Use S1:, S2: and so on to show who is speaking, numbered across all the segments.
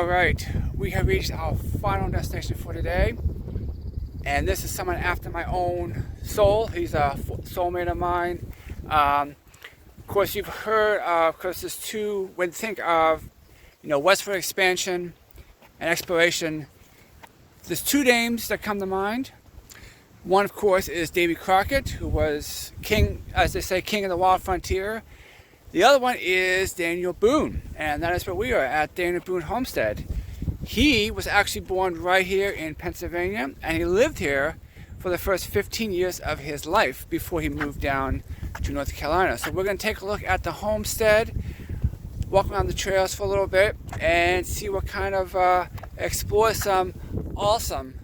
S1: All right, we have reached our final destination for today, and this is someone after my own soul. He's a soulmate of mine. Of course, you've heard of, because there's two, when you think of, westward expansion and exploration, there's two names that come to mind. One, of course, is Davy Crockett, who was king, as they say, king of the wild frontier. The other one is Daniel Boone, and that is where we are at Daniel Boone Homestead. He was actually born right here in Pennsylvania, and he lived here for the first 15 years of his life before he moved down to North Carolina. So we're going to take a look at the homestead, walk around the trails for a little bit, and see what kind of, explore some awesome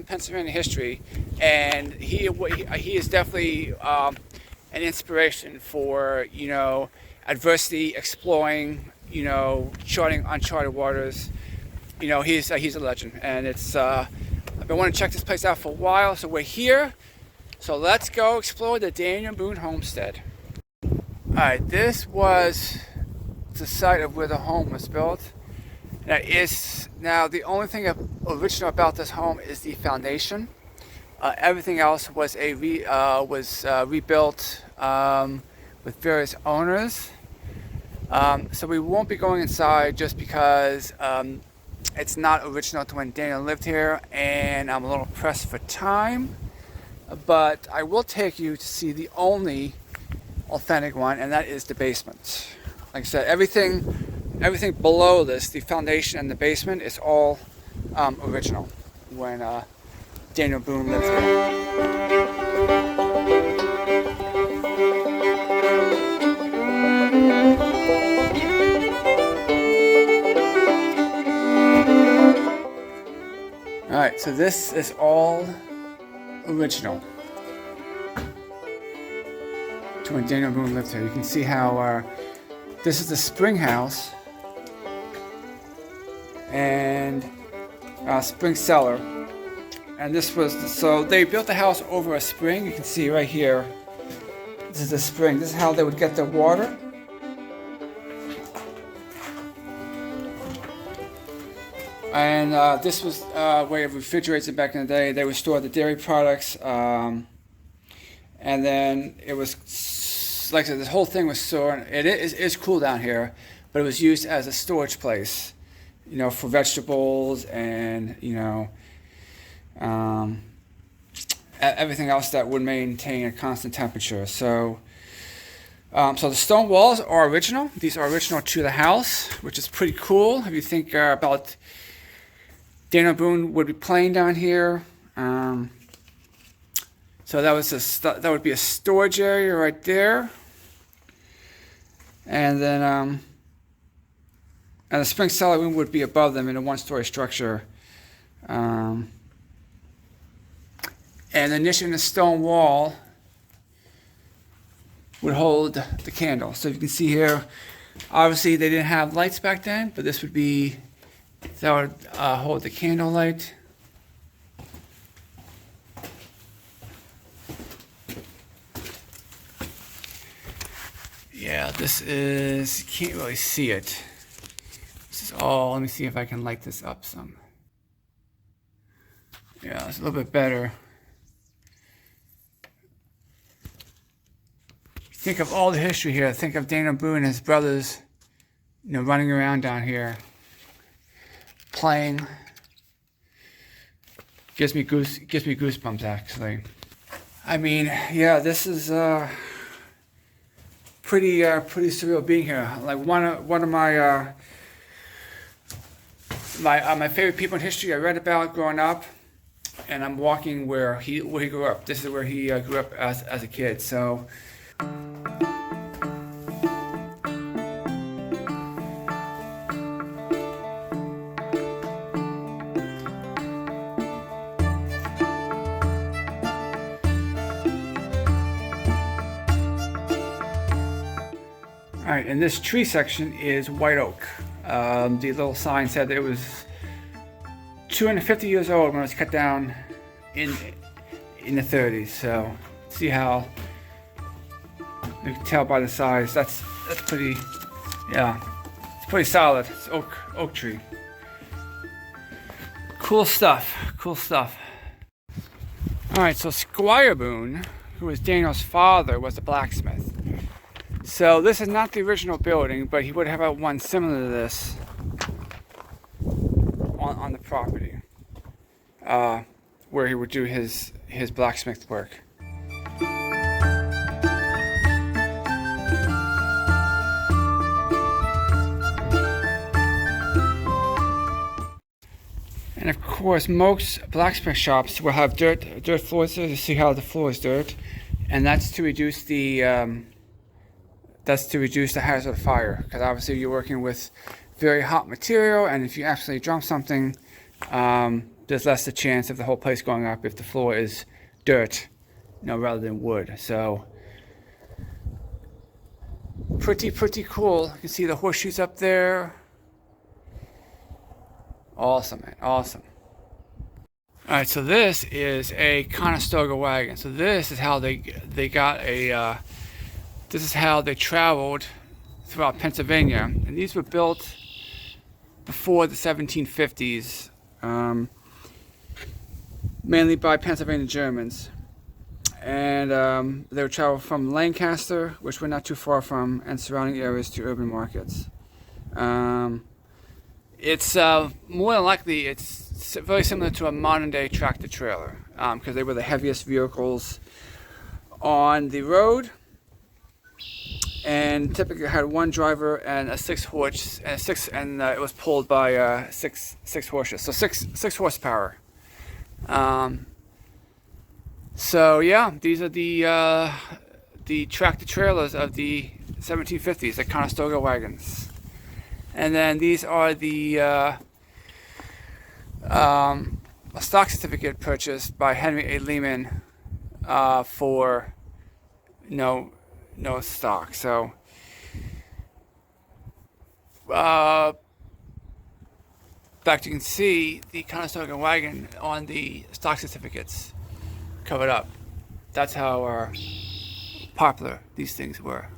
S1: Pennsylvania history. And he is definitely an inspiration for, adversity, exploring, charting uncharted waters. He's a legend, and I've been wanting to check this place out for a while, so we're here. So let's go explore the Daniel Boone Homestead. All right, this was the site of where the home was built. Now the only thing original about this home is the foundation. Everything else was rebuilt with various owners. So we won't be going inside just because it's not original to when Daniel lived here, and I'm a little pressed for time. But I will take you to see the only authentic one, and that is the basement. Like I said, everything below this, the foundation and the basement, is all original when Daniel Boone lived here. Alright, so this is all original to when Daniel Boone lived here. You can see how this is the spring house and spring cellar. And this was, so they built the house over a spring. You can see right here, this is the spring. This is how they would get their water. And this was a way of refrigerating back in the day. They would store the dairy products. And then it was, like I said, this whole thing was stored. It is cool down here, but it was used as a storage place, for vegetables and, everything else that would maintain a constant temperature. So the stone walls are original. These are original to the house, which is pretty cool. If you think about Daniel Boone would be playing down here. So that would be a storage area right there. And then and the spring cellar room would be above them in a one-story structure. And the niche in the stone wall would hold the candle. So you can see here, obviously they didn't have lights back then, but this would be, that would hold the candle light. Yeah, this is, you can't really see it. This is all, let me see if I can light this up some. Yeah, it's a little bit better. Think of all the history here. Think of Daniel Boone and his brothers, running around down here, playing. Gives me goosebumps, actually. I mean, yeah, this is pretty surreal being here. Like one of my my favorite people in history I read about growing up, and I'm walking where he grew up. This is where he grew up as a kid. So. All right, and this tree section is white oak. The little sign said that it was 250 years old when it was cut down in the 30s. So see how you can tell by the size. That's pretty, yeah, it's pretty solid. It's oak tree. Cool stuff, cool stuff. All right, so Squire Boone, who was Daniel's father, was a blacksmith. So this is not the original building, but he would have one similar to this on the property, where he would do his blacksmith work. And of course, most blacksmith shops will have dirt floors there to see how the floor is dirt, and that's to reduce the hazard of fire. Because obviously you're working with very hot material, and if you accidentally drop something, there's less the chance of the whole place going up if the floor is dirt, rather than wood. So pretty cool. You can see the horseshoes up there. Awesome, man, awesome. All right, so this is a Conestoga wagon. So this is how they got a. This is how they traveled throughout Pennsylvania, and these were built before the 1750s, mainly by Pennsylvania Germans, and they would travel from Lancaster, which we're not too far from, and surrounding areas to urban markets. It's more than likely it's very similar to a modern day tractor trailer, because they were the heaviest vehicles on the road, and typically had one driver and a 6 horse and it was pulled by six horses, so six horsepower. So yeah, these are the tractor trailers of the 1750s, the Conestoga wagons. And then these are the a stock certificate purchased by Henry A. Lehman for no stock. So back you can see the Conestoga wagon on the stock certificates covered up. That's how popular these things were.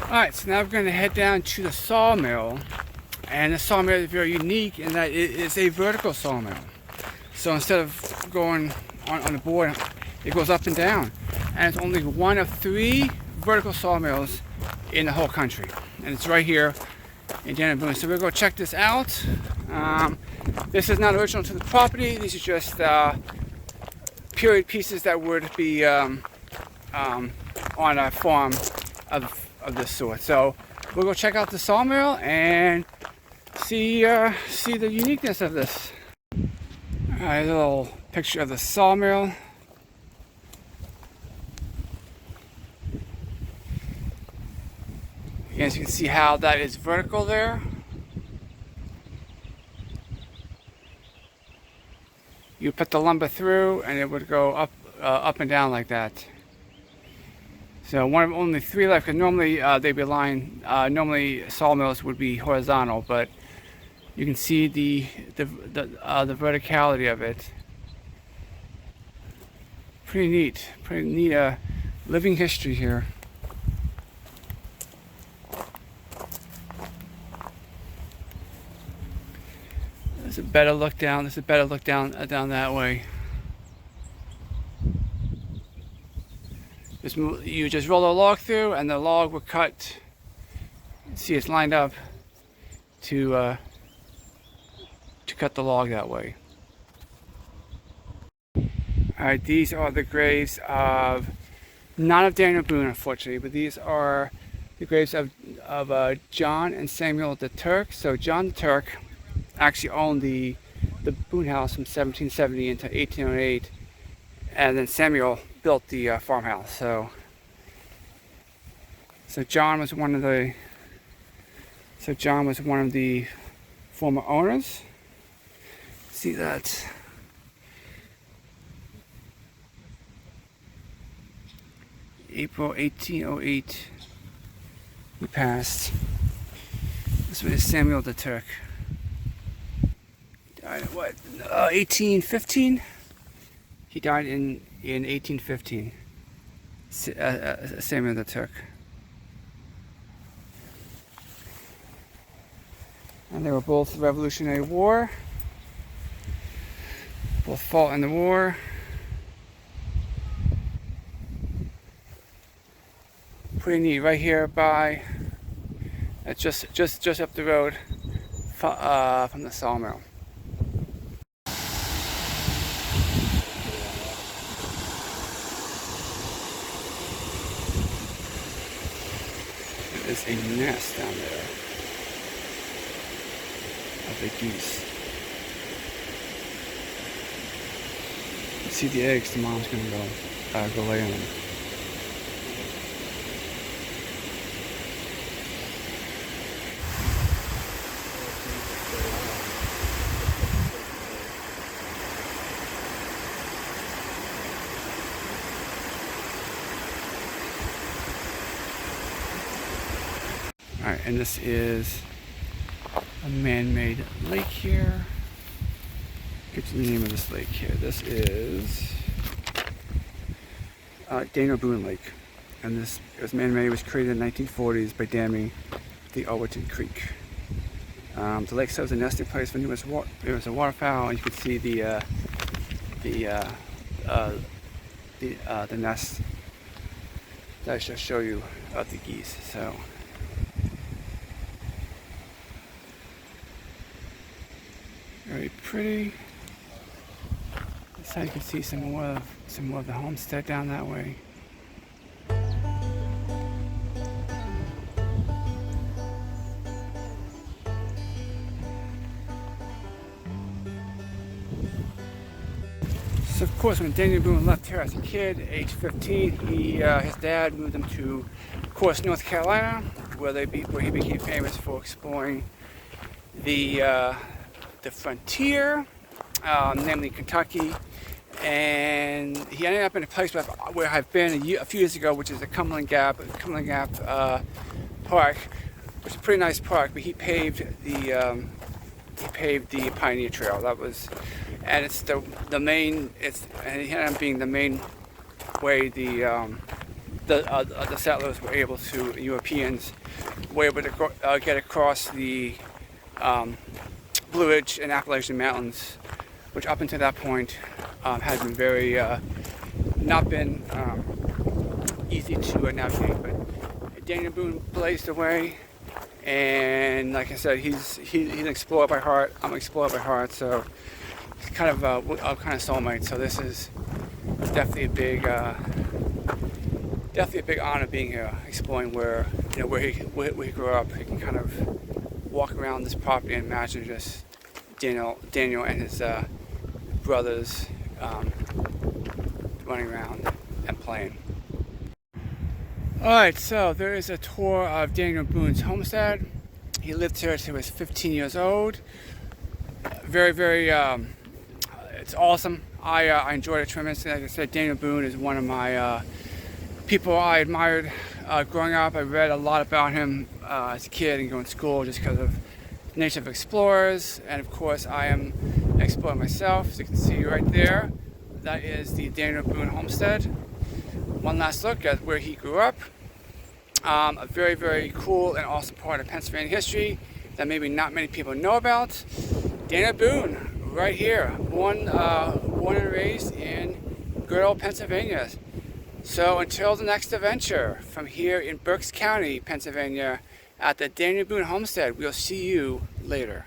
S1: Alright, so now we're going to head down to the sawmill, and the sawmill is very unique in that it is a vertical sawmill. So instead of going on the board, it goes up and down, and it's only one of 3 vertical sawmills in the whole country, and it's right here in Daniel Boone. So we'll go check this out. This is not original to the property. These are just period pieces that would be on a farm of this sort. So we'll go check out the sawmill and see the uniqueness of this. Alright, a little picture of the sawmill. As you can see how that is vertical there. You put the lumber through and it would go up and down like that. So one of only 3 left, because normally they'd be lined. Normally sawmills would be horizontal, but you can see the verticality of it. Pretty neat living history here. There's a better look down. There's a better look down that way. You just roll a log through, and the log will cut. See, it's lined up to cut the log that way. Alright, these are the graves of, not of Daniel Boone, unfortunately, but these are the graves of John and Samuel the Turk. So John the Turk actually owned the Boone house from 1770 into 1808, and then Samuel built the farmhouse. So John was one of the former owners. See that? April 1808 he passed. This was Samuel the Turk. Died in what? 1815? He died in 1815. Samuel the Turk. And they were both Revolutionary War. Both fought in the war. Pretty neat, right here by, just up the road from the Sawmill. There's a nest down there of the geese. You see the eggs, the mom's gonna go lay on them. Alright, and this is a man-made lake here. Get you the name of this lake here. This is Daniel Boone Lake. And this was man-made. It was created in the 1940s by damming the Overton Creek. The lake serves a nesting place for numerous waterfowl, and you can see the nest that I shall show you of the geese. So. Very pretty. So you can see some more of the homestead down that way. So of course, when Daniel Boone left here as a kid, age 15, his dad moved him to, of course, North Carolina, where he became famous for exploring the frontier, namely Kentucky, and he ended up in a place where I've been a few years ago, which is the Cumberland Gap Park, which is a pretty nice park. But he paved the Pioneer Trail. That was, and it's the main. And he ended up being the main way the settlers were able to, Europeans were able to get across the Blue Ridge and Appalachian Mountains, which up until that point had been very not been easy to navigate. But Daniel Boone blazed the way, and like I said, he's an explorer by heart. I'm an explorer by heart, so it's kind of a soulmate. So this is definitely a big honor being here, exploring where he grew up. He can kind of walk around this property and imagine just Daniel and his brothers running around and playing. Alright, so there is a tour of Daniel Boone's homestead. He lived here until he was 15 years old. Very, very, it's awesome. I enjoyed it tremendously. Like I said, Daniel Boone is one of my people I admired growing up. I read a lot about him as a kid and going to school just because of the nature of explorers. And of course, I am an explorer myself. So you can see right there, that is the Daniel Boone Homestead. One last look at where he grew up. A very, very cool and awesome part of Pennsylvania history that maybe not many people know about. Daniel Boone, right here, born and raised in good old Pennsylvania. So until the next adventure from here in Berks County, Pennsylvania, at the Daniel Boone Homestead, we'll see you later.